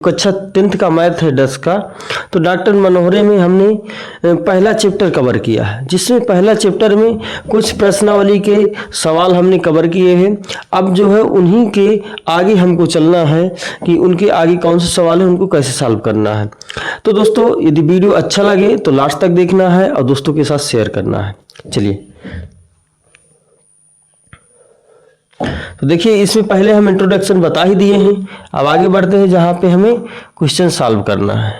कक्षा 10th का math है 10 का। तो डॉक्टर मनोहरे में हमने पहला चैप्टर कवर किया है, जिसमें पहला चैप्टर में कुछ प्रश्नावली के सवाल हमने कवर किए हैं। अब जो है उन्हीं के आगे हमको चलना है कि उनके आगे कौन से सवाल है, उनको कैसे सॉल्व करना है। तो दोस्तों यदि वीडियो अच्छा लगे तो लास्ट तक देखना है और दोस्तों के साथ शेयर करना है। चलिए तो देखिए, इसमें पहले हम इंट्रोडक्शन बता ही दिए हैं। अब आगे बढ़ते हैं जहां पे हमें क्वेश्चन सॉल्व करना है।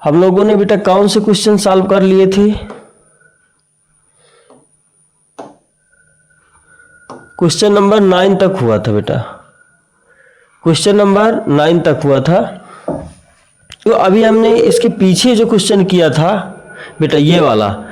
हम लोगों ने बेटा कौन से क्वेश्चन सॉल्व कर लिए थे? क्वेश्चन नंबर 9 तक हुआ था बेटा, क्वेश्चन नंबर 9 तक हुआ था। तो अभी हमने इसके पीछे जो क्वेश्चन किया था बेटा, ये वाला,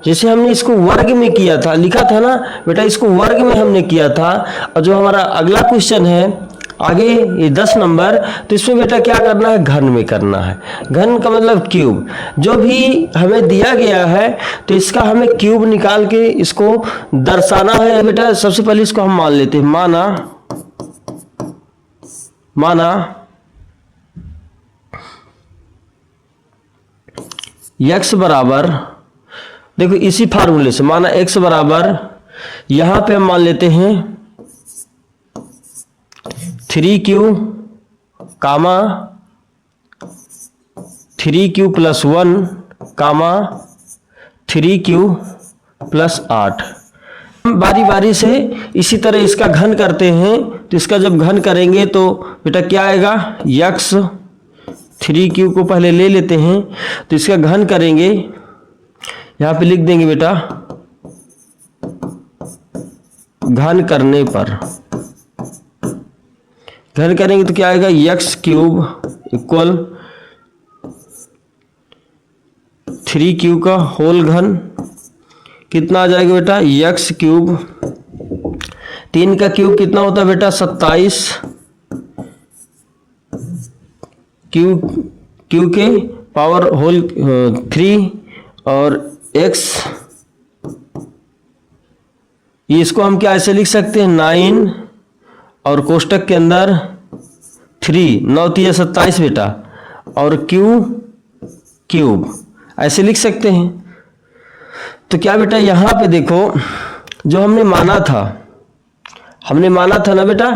जैसे हमने इसको वर्ग में किया था, लिखा था ना बेटा, इसको वर्ग में हमने किया था। और जो हमारा अगला क्वेश्चन है आगे ये 10 नंबर, तो इसमें बेटा क्या करना है, घन में करना है। घन का मतलब क्यूब। जो भी हमें दिया गया है तो इसका हमें क्यूब निकाल के इसको दर्शाना है बेटा। सबसे पहले इसको हम मान लेते हैं, माना x बराबर, देखो इसी फार्मूले से माना x बराबर, यहां पे हम मान लेते हैं 3q कामा 3q + 1 कामा 3q + 8। बारी बारी से इसी तरह इसका घन करते हैं। तो इसका जब घन करेंगे तो बेटा क्या आएगा, x 3q को पहले ले लेते हैं, तो इसका घन करेंगे, यहां पे लिख देंगे बेटा, घन करने पर, घन करेंगे तो क्या आएगा, x³ इक्वल 3q का होल घन, कितना आ जाएगा बेटा, x³ 3 का क्यूब कितना होता है बेटा, 27, क्यू के पावर होल 3 और x, इसको हम क्या ऐसे लिख सकते हैं, 9 और कोष्टक के अंदर 3, 9 3 27 बेटा, और क्यूब ऐसे लिख सकते हैं। तो क्या बेटा यहां पे देखो, जो हमने माना था ना बेटा,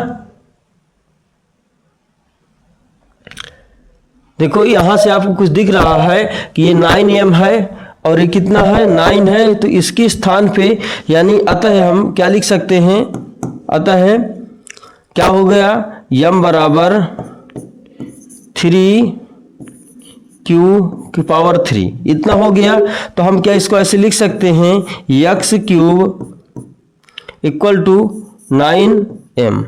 देखो यहां से आपको कुछ दिख रहा है कि ये 9m है और ये कितना है, 9 है। तो इसके स्थान पे यानी अतः हम क्या लिख सकते हैं, अतः क्या हो गया, m बराबर 3q की पावर 3, इतना हो गया। तो हम क्या इसको ऐसे लिख सकते हैं, x³ इक्वल टू 9m।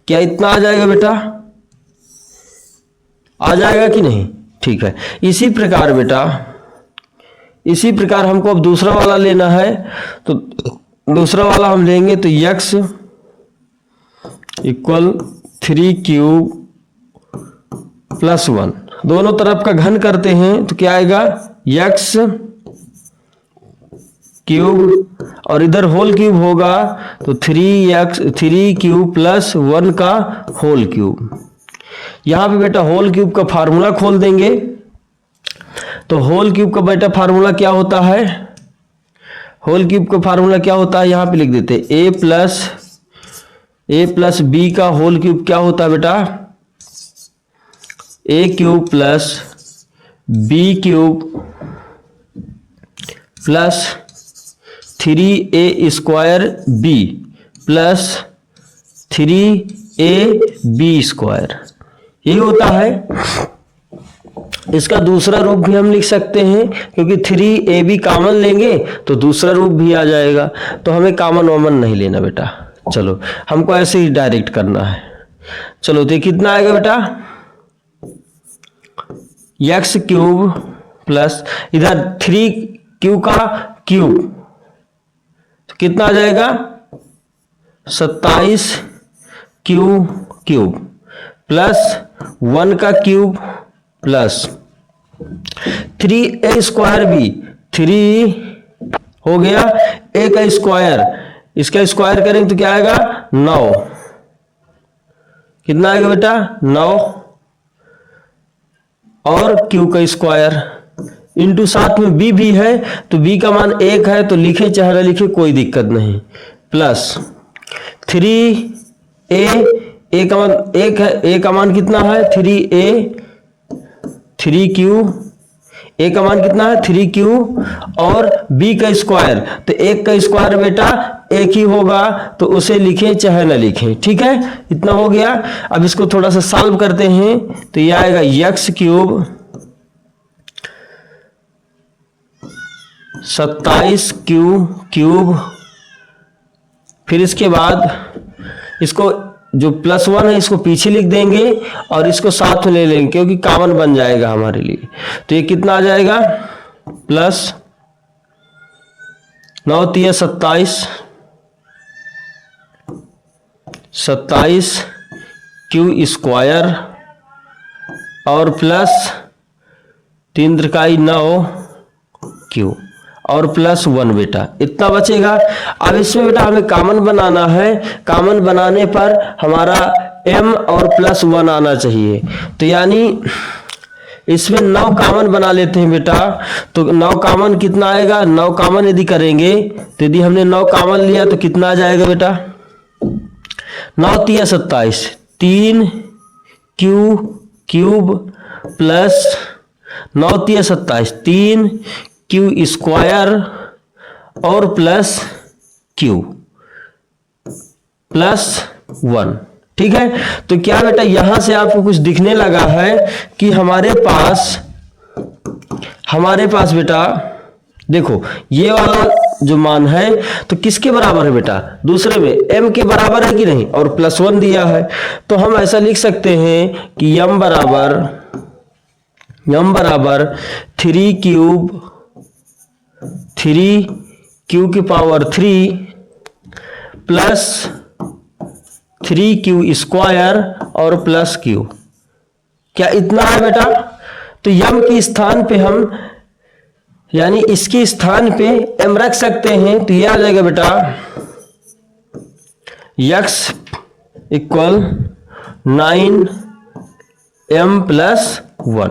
क्या इतना आ जाएगा बेटा, आ जाएगा कि नहीं? ठीक है। इसी प्रकार बेटा, इसी प्रकार हमको अब दूसरा वाला लेना है। तो दूसरा वाला हम लेंगे तो x इक्वल 3q + 1, दोनों तरफ का घन करते हैं तो क्या आएगा, x³ और इधर होल क्यूब होगा तो 3q + 1 का होल क्यूब। यहां पे बेटा होल क्यूब का फार्मूला खोल देंगे। तो होल क्यूब का बेटा फार्मूला क्या होता है, होल क्यूब का फार्मूला क्या होता है, यहां पे लिख देते हैं, a + b का होल क्यूब क्या होता है बेटा, a³ + b³ + 3a² b + 3ab², ये होता है। इसका दूसरा रूप भी हम लिख सकते हैं, क्योंकि 3ab कॉमन लेंगे तो दूसरा रूप भी आ जाएगा। तो हमें कॉमन वॉमन नहीं लेना बेटा, चलो हमको ऐसे ही डायरेक्ट करना है। चलो तो कितना आएगा बेटा, x³ प्लस इधर 3q का क्यूब, तो कितना आ जाएगा, 27q³ प्लस 1 का क्यूब प्लस 3a² 3 हो गया, a का स्क्वायर, इसका स्क्वायर करेंगे तो क्या आएगा, 9, कितना आएगा बेटा 9 और क्यू का स्क्वायर इंटू साथ में बी भी है तो बी का मान 1 है तो लिखे चाहे ना लिखे कोई दिक्कत नहीं, प्लस 3a का मान 1 है, a का मान कितना है 3a 3q, a का मान कितना है 3q और b का स्क्वायर, तो 1 का स्क्वायर बेटा 1 ही होगा तो उसे लिखें चाहे ना लिखें। ठीक है, इतना हो गया। अब इसको थोड़ा सा सॉल्व करते हैं तो यह आएगा x क्यूब 27q क्यूब, फिर इसके बाद इसको जो +1 है इसको पीछे लिख देंगे और इसको साथ में ले लेंगे क्योंकि कॉमन बन जाएगा हमारे लिए। तो ये कितना आ जाएगा प्लस 9 तिया 27 क्यू स्क्वायर और प्लस 3 त्रिकाई 9 क्यू और +1 बेटा, इतना बचेगा। अब इसमें बेटा हमें कॉमन बनाना है, कॉमन बनाने पर हमारा m और +1 आना चाहिए, तो यानी इसमें 9 कॉमन बना लेते हैं बेटा। तो 9 कॉमन कितना आएगा, 9 कॉमन यदि करेंगे तो यदि हमने 9 कॉमन लिया तो कितना आ जाएगा बेटा 9 तिया 27 3 क्यू क्यूब प्लस 9 तिया 27 3 क्यू स्क्वायर और प्लस क्यू +1। ठीक है, तो क्या बेटा यहां से आपको कुछ दिखने लगा है कि हमारे पास बेटा देखो ये वाला जो मान है तो किसके बराबर है बेटा, दूसरे में m के बराबर है कि नहीं, और +1 दिया है तो हम ऐसा लिख सकते हैं कि m बराबर 3 क्यूब 3q की पावर 3 प्लस 3q स्क्वायर और प्लस q, क्या इतना है बेटा। तो m के स्थान पे हम यानी इसके स्थान पे m रख सकते हैं तो यह आ जाएगा बेटा x इक्वल 9m + 1।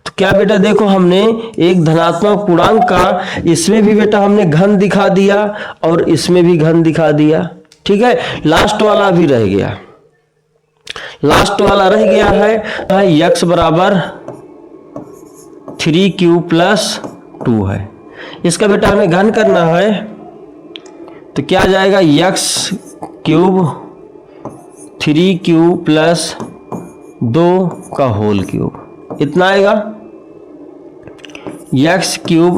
तो क्या बेटा देखो हमने एक धनात्मक पूर्णांक का इसमें भी बेटा हमने घन दिखा दिया और इसमें भी घन दिखा दिया। ठीक है, लास्ट वाला भी रह गया, लास्ट वाला रह गया है x बराबर 3q + 2 है, इसका बेटा हमें घन करना है तो क्या आ जाएगा x क्यूब 3q + 2 का होल क्यूब, इतना आएगा। x क्यूब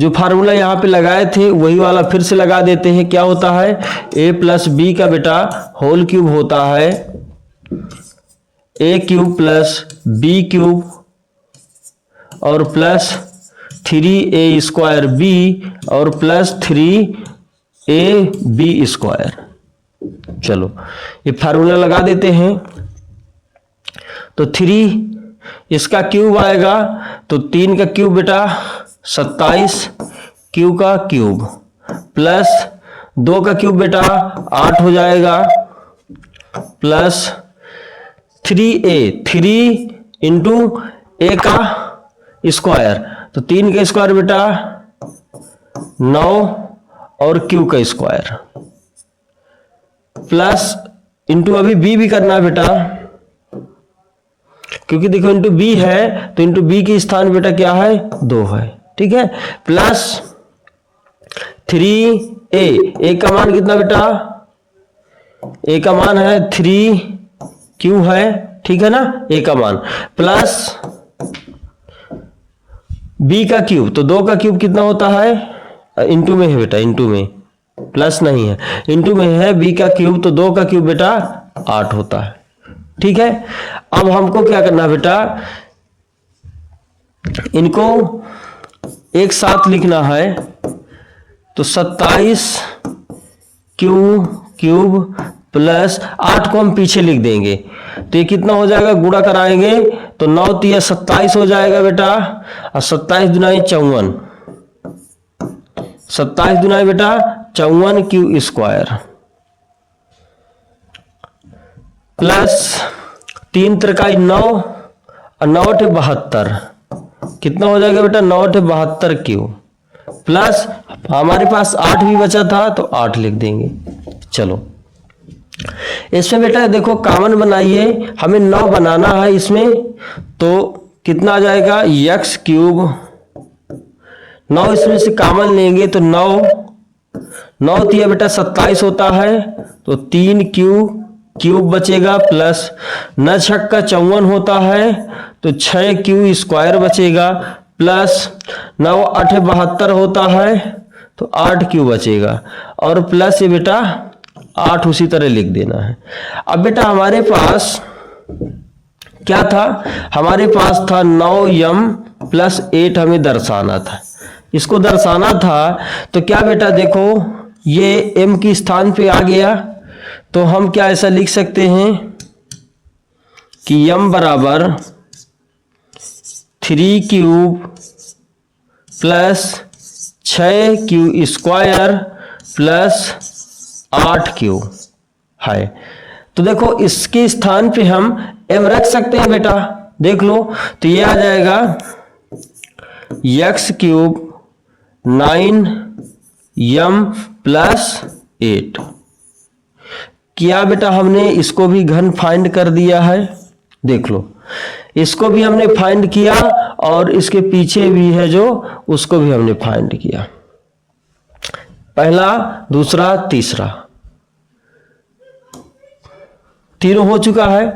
जो फार्मूला यहाँ पे लगाए थे वही वाला फिर से लगा देते हैं, क्या होता है a + b का बेटा होल क्यूब होता है a क्यूब + b क्यूब और प्लस 3a स्क्वायर b और प्लस 3ab स्क्वायर। चलो ये फार्मूला लगा देते हैं तो 3 इसका क्यूब आएगा तो 3 का क्यूब बेटा 27 क्यू का क्यूब प्लस 2 का क्यूब बेटा 8 हो जाएगा प्लस 3a 3 इंटू a का स्क्वायर तो 3 का स्क्वायर बेटा 9 और क्यू का स्क्वायर प्लस इंटू अभी b भी करना है बेटा क्योंकि देखो इंटू b है तो इंटू b के स्थान बेटा क्या है 2 है। ठीक है, प्लस 3a का मान कितना बेटा a का मान है 3q है, ठीक है ना, a का मान प्लस b का क्यूब तो 2 का क्यूब कितना होता है इंटू में है बेटा, इंटू में प्लस नहीं है, इंटू में है b का क्यूब तो 2 का क्यूब बेटा 8 होता है। ठीक है, अब हमको क्या करना है बेटा इनको एक साथ लिखना है तो 27 क्यू क्यूब प्लस 8 को हम पीछे लिख देंगे तो ये कितना हो जाएगा, गुणा कराएंगे तो 9 तिया 27 हो जाएगा बेटा और 27 दुनाई 54 27 दुनाई बेटा 54 क्यू स्क्वायर प्लस 3 त्रिकाई 9 और 9 8 72, कितना हो जाएगा बेटा 9 8 72 क्यू, प्लस हमारे पास 8 भी बचा था तो 8 लिख देंगे। चलो इसमें बेटा देखो कॉमन बनाइए, हमें 9 बनाना है इसमें, तो कितना आ जाएगा x क्यूब, 9 इसमें से कॉमन लेंगे तो 9 दिया बेटा 27 होता है, तो 3 क्यूब बचेगा, प्लस 9 छक्का 54 होता है तो 6 क्यू स्क्वायर बचेगा, प्लस 9 8 72 होता है तो 8 क्यू बचेगा, और प्लस ये बेटा 8 उसी तरह लिख देना है। अब बेटा हमारे पास क्या था, हमारे पास था 9m प्लस 8 हमें दर्शाना था, इसको दर्शाना था तो क्या बेटा देखो ये m की स्थान पे आ गया, तो हम क्या ऐसा लिख सकते हैं कि m बराबर 3 cube plus 6 Q square plus 8 Q है। तो देखो इसके स्थान पे हम m रख सकते हैं बेटा, देख लो, तो ये आ जाएगा x क्यूब 9m प्लस 8। किया बेटा हमने इसको भी घन फाइंड कर दिया है, देख लो इसको भी हमने फाइंड किया और इसके पीछे भी है जो उसको भी हमने फाइंड किया, पहला दूसरा तीसरा तीनों हो चुका है।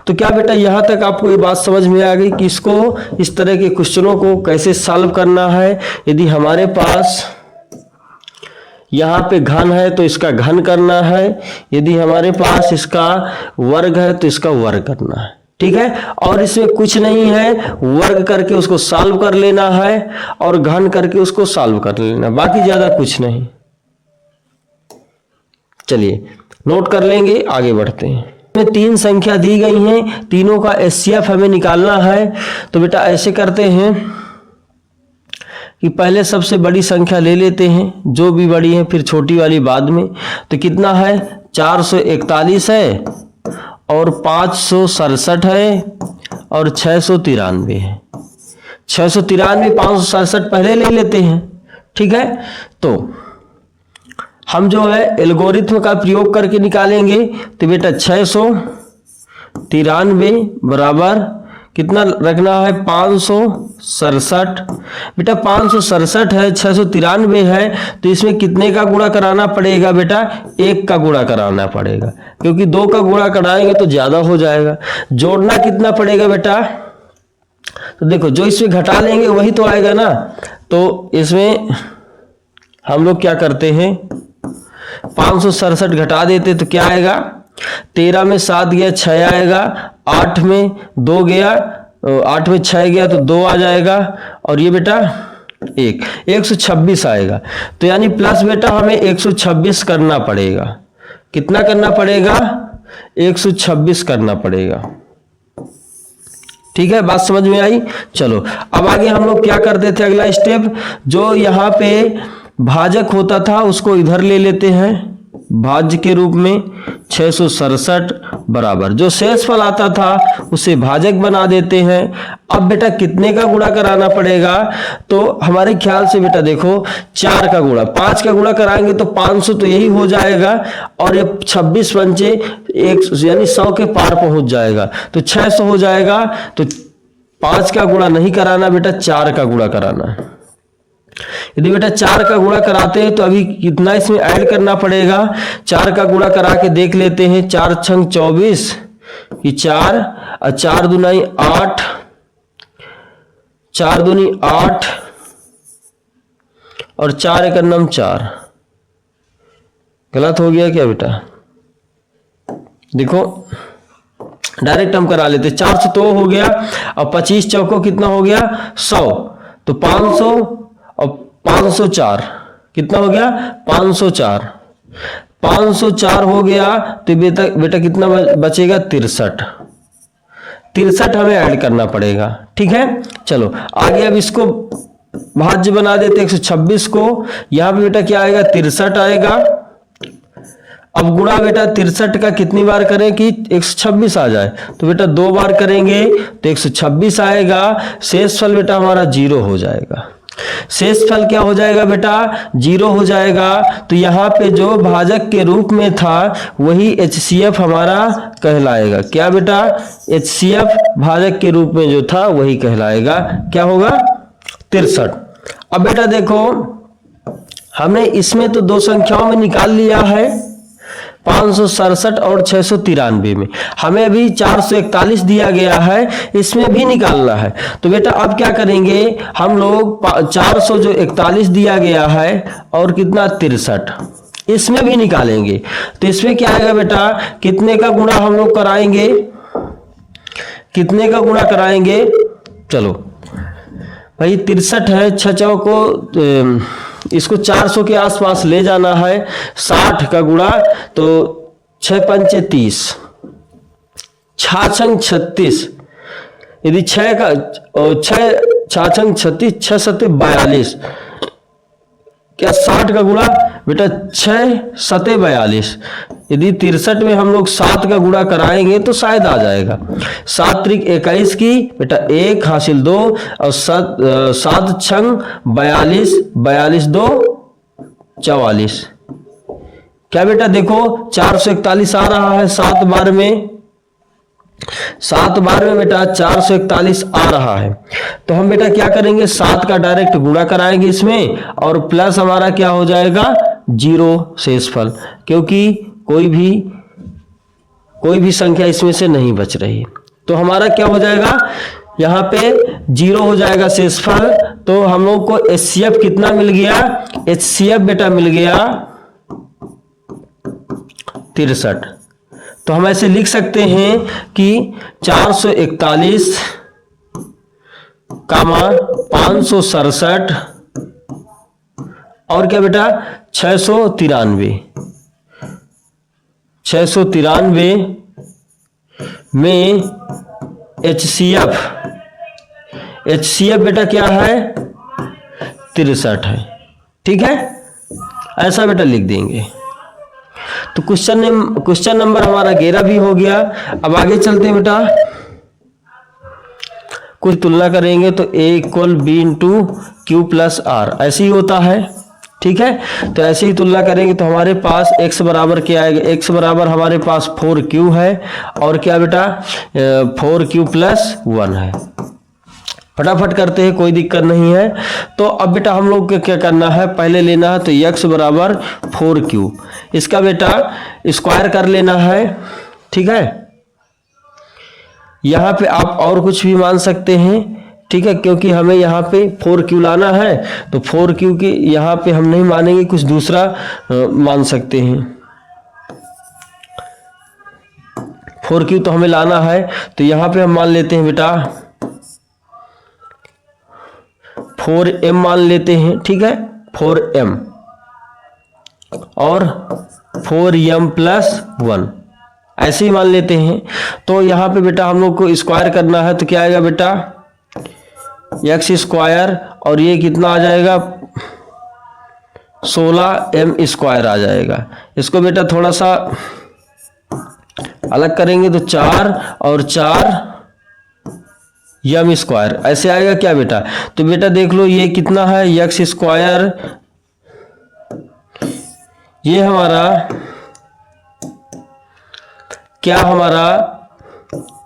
तो क्या बेटा यहां तक आपको ये बात समझ में आ गई कि इसको इस तरह के क्वेश्चनों को कैसे सॉल्व करना है। यदि हमारे पास यहाँ पे घन है तो इसका घन करना है, यदि हमारे पास इसका वर्ग है तो इसका वर्ग करना है, ठीक है। और इसमें कुछ नहीं है, वर्ग करके उसको सॉल्व कर लेना है और घन करके उसको सॉल्व कर लेना, बाकी ज्यादा कुछ नहीं। चलिए नोट कर लेंगे, आगे बढ़ते हैं। में 3 संख्या दी गई हैं, तीनों का एचसीएफ हमें निकालना है। तो बेटा ऐसे करते हैं कि पहले सबसे बड़ी संख्या ले लेते हैं, जो भी बड़ी है फिर छोटी वाली बाद में। तो कितना है 441 है और 567 है और 693 है। 693 567 पहले ले लेते हैं, ठीक है। तो हम जो है एल्गोरिथ्म का प्रयोग करके निकालेंगे। तो बेटा 693 बराबर कितना रखना है 567। बेटा 567 है, 693 है, तो इसमें कितने का गुणा कराना पड़ेगा बेटा 1 का गुणा कराना पड़ेगा, क्योंकि 2 का गुणा कराएंगे तो ज्यादा हो जाएगा। जोड़ना कितना पड़ेगा बेटा, तो देखो जो इसमें घटा लेंगे वही तो आएगा ना। तो इसमें हम लोग क्या करते हैं 567 घटा देते तो क्या आएगा 13 में 7 गया 6 आएगा, 8 में 2 गया, 8 में 6 गया तो 2 आ जाएगा, और ये बेटा 126 आएगा। तो यानी प्लस बेटा हमें 126 करना पड़ेगा। कितना करना पड़ेगा 126 करना पड़ेगा, ठीक है। बात समझ में आई। चलो अब आगे हम लोग क्या करते थे, अगला स्टेप जो यहाँ पे भाजक होता था उसको इधर ले लेते हैं भाज्य के रूप में। 667 बराबर जो शेषफल आता था उसे भाजक बना देते हैं। अब बेटा कितने का गुणा कराना पड़ेगा, तो हमारे ख्याल से बेटा देखो 4 का गुणा, 5 का गुणा कराएंगे तो 500 तो यही हो जाएगा, और ये 26 पंचे 100 यानी 100 के पार पहुंच जाएगा, तो 600 हो जाएगा। तो 5 का गुणा नहीं कराना बेटा 4 का गुणा कराना है। यदि बेटा 4 का गुणा कराते हैं तो अभी कितना इसमें ऐड करना पड़ेगा, 4 का गुणा करा के देख लेते हैं। 4 छंग 24 ये 4 और 4 दूनी 8, 4 दूनी 8 और 4 एक अन्नम 4। गलत हो गया क्या बेटा, देखो डायरेक्ट हम करा लेते। 400 तो हो गया, और 25 चौको कितना हो गया 100, तो 500 और 504 कितना हो गया 504। 504 हो गया तो बेटा कितना बचेगा 63 हमें ऐड करना पड़ेगा, ठीक है। चलो आगे अब इसको भाज्य बना देते 126 को। यहां पे बेटा क्या आएगा 63 आएगा, अब गुणा बेटा 63 का कितनी बार करें कि 126 आ जाए, तो बेटा 2 बार करेंगे तो 126 आएगा। शेषफल बेटा हमारा 0 हो जाएगा। शेषफल क्या हो जाएगा बेटा, 0 हो जाएगा। तो यहाँ पे जो भाजक के रूप में था वही HCF हमारा कहलाएगा। क्या बेटा, HCF भाजक के रूप में जो था वही कहलाएगा। क्या होगा, 63। अब बेटा देखो, हमने इसमें तो दो संख्याओं में निकाल लिया है, 567 और 693 में। हमें अभी 441 दिया गया है, इसमें भी निकालना है। तो बेटा अब क्या करेंगे हम लोग, 400 जो 41 दिया गया है और कितना 63, इसमें भी निकालेंगे। तो इसमें क्या आएगा बेटा, कितने का गुणा हम लोग कराएंगे, कितने का गुणा कराएंगे, चलो भाई 63 है, 6 चौको इसको 400 के आसपास ले जाना है, 60 का गुणा तो 6 पंचे 30, 6 36, यदि 6 का 6 6 36, 6 सते 42, क्या 60 का गुणा बेटा 6 सते 42, यदि 63 में हम लोग 7 का गुणा कराएंगे तो शायद आ जाएगा। 7 त्रिक 21 की बेटा 1 हासिल 2 और 7 छंग 42, 42 2 44। क्या बेटा देखो 441 आ रहा है 7 बार में, 7 बार में बेटा 441 आ रहा है। तो हम बेटा क्या करेंगे, 7 का डायरेक्ट गुणा कराएंगे इसमें और प्लस हमारा क्या हो जाएगा 0 शेषफल, क्योंकि कोई भी संख्या इसमें से नहीं बच रही। तो हमारा क्या हो जाएगा, यहाँ पे 0 हो जाएगा शेषफल। तो हम लोग को HCF कितना मिल गया, HCF बेटा मिल गया 63। तो हम ऐसे लिख सकते हैं कि 441 कामा 567 और क्या बेटा 693 में HCF बेटा क्या है 63 है। ठीक है, ऐसा बेटा लिख देंगे। तो क्वेश्चन नंबर हमारा 11 भी हो गया। अब आगे चलते हैं बेटा, कुछ तुलना करेंगे तो A = B × Q + R ऐसे ही होता है। ठीक है, तो ऐसे ही तुलना करेंगे तो हमारे पास x बराबर क्या आएगा, x बराबर हमारे पास 4Q है और क्या बेटा 4Q + 1 है। फटाफट करते हैं, कोई दिक्कत नहीं है। तो अब बेटा हम लोग को क्या करना है, पहले लेना है तो x बराबर 4Q, इसका बेटा स्क्वायर कर लेना है। ठीक है, यहाँ पे आप और कुछ भी मान सकते हैं। ठीक है, क्योंकि हमें यहाँ पे 4Q लाना है तो 4Q के यहाँ पे हम नहीं मानेंगे, कुछ दूसरा मान सकते हैं। 4Q तो हमें लाना है, तो यहाँ पे हम मान लेते हैं बेटा 4M मान लेते हैं। ठीक है, 4M और 4M + 1 ऐसे ही मान लेते हैं। तो यहाँ पे बेटा हम लोग को स्क्वायर करना है तो क्या आएगा बेटा x² और ये कितना आ जाएगा 16M² आ जाएगा। इसको बेटा थोड़ा सा अलग करेंगे तो 4 और 4M² ऐसे आएगा। क्या बेटा, तो बेटा देख लो ये कितना है x², ये हमारा क्या, हमारा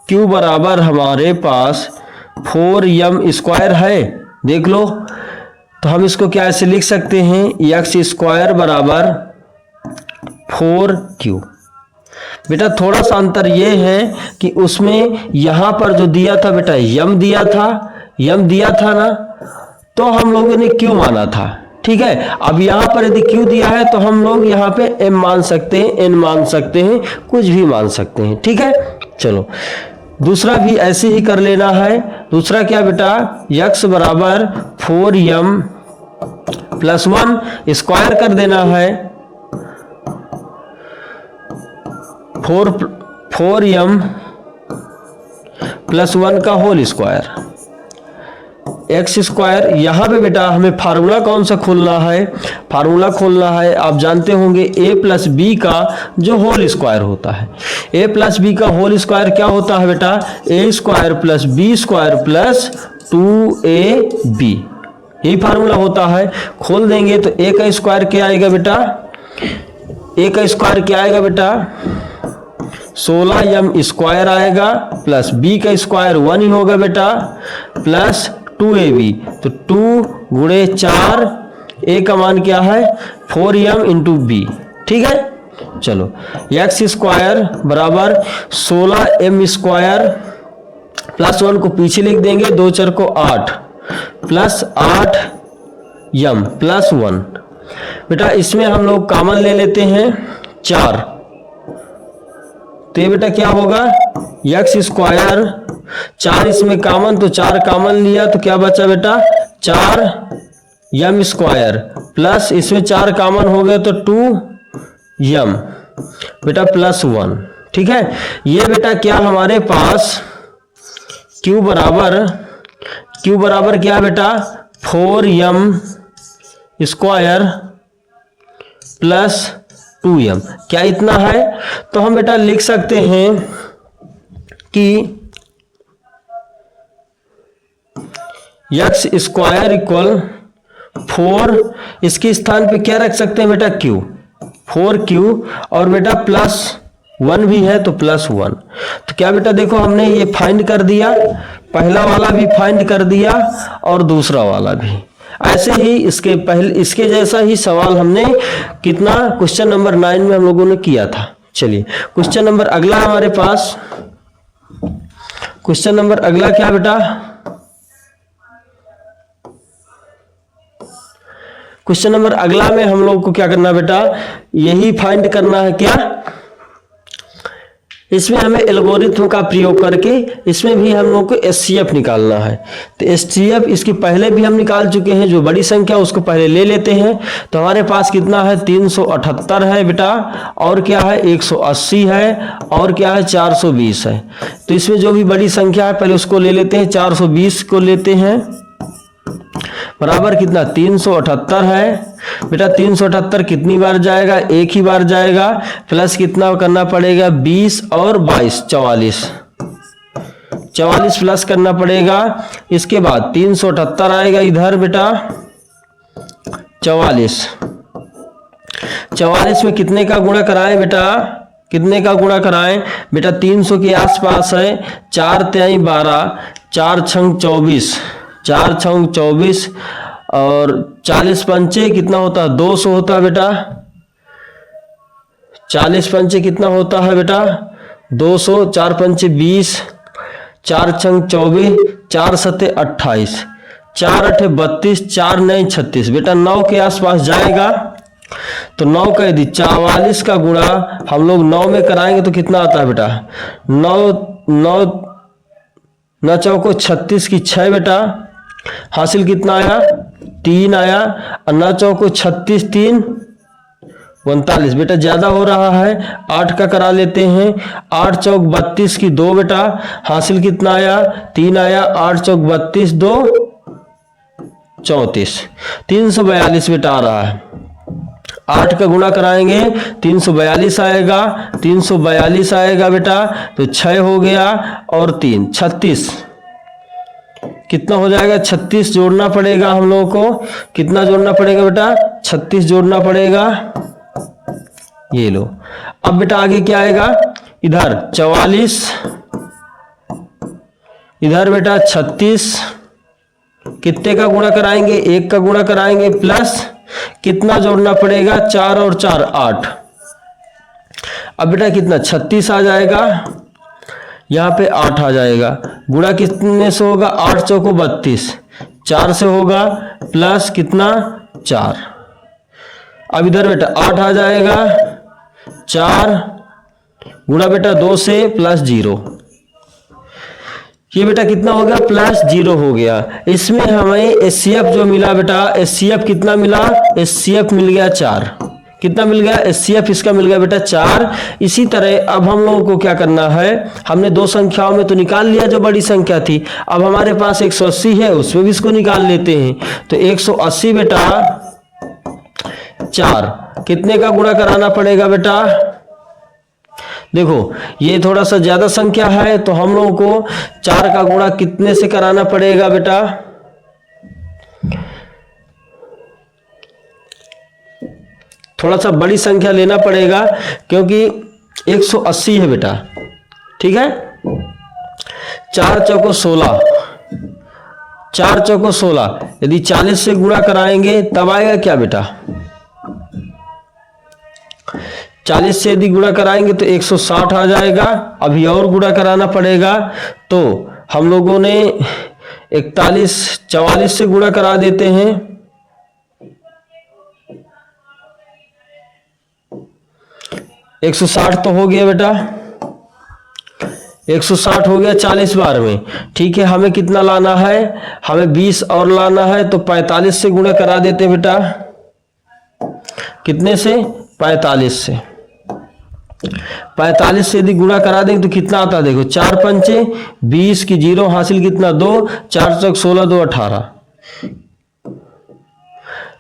Q बराबर हमारे पास 4M² है, देख लो। तो हम इसको क्या ऐसे लिख सकते हैं, x² बराबर 4Q। बेटा थोड़ा सा अंतर ये है कि उसमें यहाँ पर जो दिया था बेटा M दिया था ना, तो हम लोगों ने Q माना था। ठीक है, अब यहाँ पर यदि Q दिया है तो हम लोग यहाँ पे M मान सकते हैं, N मान सकते हैं, कुछ भी मान सकते हैं। ठीक है, चलो दूसरा भी ऐसे ही कर लेना है। दूसरा क्या बेटा, x बराबर 4M + 1 स्क्वायर कर देना है, 4M + 1 का होल स्क्वायर। एक्स स्क्वायर, यहाँ पे बेटा हमें फार्मूला कौन सा खोलना है, फार्मूला खोलना है आप जानते होंगे ए प्लस बी का जो होल स्क्वायर होता है। ए प्लस बी का होल स्क्वायर क्या होता है बेटा, a square plus b square plus 2ab, यही फार्मूला होता है। खोल देंगे तो ए का स्क्वायर क्या आएगा बेटा, ए का स्क्वायर क्या आएगा बेटा 16m स्क्वायर आएगा, प्लस बी का स्क्वायर 1 ही होगा बेटा, प्लस 2ab, तो 2 गुणे 4, ए का मान क्या है 4m इंटू बी। ठीक है, चलो एक्स स्क्वायर बराबर 16m स्क्वायर प्लस 1 को पीछे लिख देंगे, 2 4 को 8 प्लस 8m प्लस 1। बेटा इसमें हम लोग कॉमन ले लेते हैं 4, तो ये बेटा क्या होगा एक्स स्क्वायर, 4 इसमें कॉमन, तो 4 कॉमन लिया तो क्या बचा बेटा 4m स्क्वायर, प्लस इसमें 4 कॉमन हो गया तो 2m बेटा प्लस 1। ठीक है, ये बेटा क्या हमारे पास q बराबर क्या बेटा 4m स्क्वायर प्लस 2m, क्या इतना है, तो हम बेटा लिख सकते हैं कि एक्स स्क्वायर इक्वल 4, इसके स्थान पे क्या रख सकते हैं बेटा q, 4q, और बेटा प्लस 1 भी है तो प्लस 1। तो क्या बेटा देखो हमने ये फाइंड कर दिया, पहला वाला भी फाइंड कर दिया और दूसरा वाला भी। ऐसे ही इसके जैसा ही सवाल हमने कितना क्वेश्चन नंबर 9 में हम लोगों ने किया था। चलिए क्वेश्चन नंबर अगला हमारे पास, क्वेश्चन नंबर अगला क्या बेटा, क्वेश्चन नंबर अगला में हम लोग को क्या करना बेटा, यही फाइंड करना है क्या, इसमें हमें एल्गोरिथम का प्रयोग करके इसमें भी हम लोग को एचसीएफ निकालना है। तो एचसीएफ इसके पहले भी हम निकाल चुके हैं, जो बड़ी संख्या उसको पहले ले लेते हैं। तो हमारे पास कितना है 378 है बेटा, और क्या है 180 है, और क्या है 420 है। तो इसमें जो भी बड़ी संख्या है पहले उसको ले लेते हैं, 420 को लेते हैं, बराबर कितना 378 है बेटा। 378 कितनी बार जाएगा, एक ही बार जाएगा, प्लस कितना करना पड़ेगा 20 और 22 44 प्लस करना पड़ेगा। इसके बाद 378 आएगा इधर बेटा, 44 में कितने का गुणा कराएं बेटा, कितने का गुणा कराएं बेटा, 300 के आसपास है, 4 3 12, 4 6 24, 4 6 24 और 40 पंचे कितना होता है 200 होता है बेटा, 40 पंचे कितना होता है बेटा 200, 4 पंचे 20, 4 6 24, 4 7 28, 4 8 32, 4 9 36 बेटा 9 के आसपास जाएगा। तो 9 का यदि 44 का गुणा हम लोग 9 में कराएंगे तो कितना आता है बेटा 9 चौको 36 की 6 बेटा, हासिल कितना आया 3 आया, और 9 चौको 36 3 39 बेटा ज्यादा हो रहा है, 8 का करा लेते हैं, 8 चौक 32 की 2 बेटा, हासिल कितना आया 3 आया, 8 चौक 32 2 34, 342 बेटा आ रहा है। 8 का गुणा कराएंगे 342 आएगा, 342 आएगा बेटा, तो 6 हो गया और 3 36 कितना हो जाएगा 36 जोड़ना पड़ेगा हम लोगों को, कितना जोड़ना पड़ेगा बेटा 36 जोड़ना पड़ेगा, ये लो। अब बेटा आगे क्या आएगा, इधर 44, इधर बेटा 36, कितने का गुणा कराएंगे 1 का गुणा कराएंगे, प्लस कितना जोड़ना पड़ेगा 4 और 4 8। अब बेटा कितना 36 आ जाएगा, यहाँ पे 8 आ जाएगा, गुणा कितने से होगा 8 चौको 32, 4 से होगा, प्लस कितना 4। अब इधर बेटा 8 आ जाएगा, 4 गुणा बेटा 2 से प्लस 0, ये बेटा कितना हो गया प्लस 0 हो गया। इसमें हमें एचसीएफ जो मिला बेटा, एचसीएफ कितना मिला, एचसीएफ मिल गया 4, कितना मिल गया, HCF इसका मिल गया बेटा 4। इसी तरह अब हम लोगों को क्या करना है, हमने दो संख्याओं में तो निकाल लिया जो बड़ी संख्या थी, अब हमारे पास 180 है, उसमें भी इसको निकाल लेते हैं। तो 180 बेटा 4 कितने का गुणा कराना पड़ेगा बेटा, देखो ये थोड़ा सा ज्यादा संख्या है तो हम लोगों को 4 का गुणा कितने से कराना पड़ेगा बेटा, थोड़ा सा बड़ी संख्या लेना पड़ेगा क्योंकि 180 है बेटा, ठीक है। 4 चौको 16, 4 चौको 16, यदि 40 से गुणा कराएंगे तब आएगा क्या बेटा, 40 से यदि गुणा कराएंगे तो 160 आ जाएगा। अभी और गुणा कराना पड़ेगा, तो हम लोगों ने 41 44 से गुणा करा देते हैं, 160 तो हो गया बेटा, 160 हो गया 40 बार में, ठीक है। हमें कितना लाना है, हमें 20 और लाना है, तो 45 से गुणा करा देते बेटा, कितने से, 45 से। 45 से यदि गुणा करा देंगे तो कितना आता है, देखो 4 पंचे 20 की 0 हासिल कितना 2, 4 चौक 16 2 18,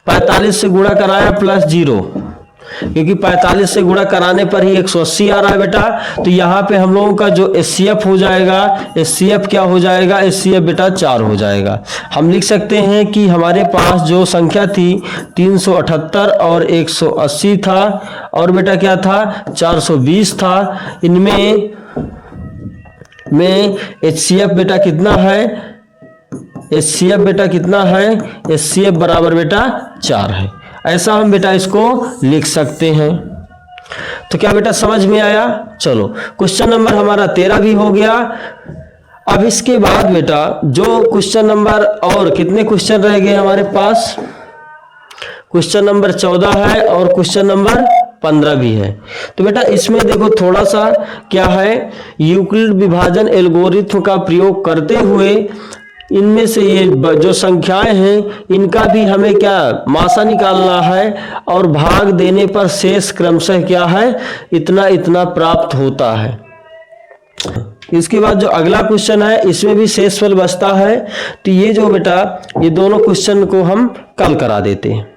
45 से गुणा कराया प्लस 0, क्योंकि 45 से गुणा कराने पर ही 180 आ रहा है बेटा। तो यहाँ पे हम लोगों का जो HCF हो जाएगा, HCF क्या हो जाएगा, HCF बेटा 4 हो जाएगा। हम लिख सकते हैं कि हमारे पास जो संख्या थी 378 और 180 था, और बेटा क्या था 420 था। इनमें HCF बेटा कितना है, HCF बेटा कितना है, HCF बराबर बेटा 4 है। ऐसा हम बेटा इसको लिख सकते हैं। तो क्या बेटा समझ में आया। चलो क्वेश्चन नंबर हमारा 13 भी हो गया। अब इसके बाद बेटा जो क्वेश्चन नंबर और कितने क्वेश्चन रह गए हमारे पास, क्वेश्चन नंबर 14 है और क्वेश्चन नंबर 15 भी है। तो बेटा इसमें देखो थोड़ा सा क्या है, यूक्लिड विभाजन एल्गोरिथ्म का प्रयोग करते हुए इनमें से ये जो संख्याएं हैं इनका भी हमें क्या मासा निकालना है, और भाग देने पर शेष क्रमशः क्या है, इतना इतना प्राप्त होता है। इसके बाद जो अगला क्वेश्चन है इसमें भी शेषफल बचता है। तो ये जो बेटा ये दोनों क्वेश्चन को हम कल करा देते हैं।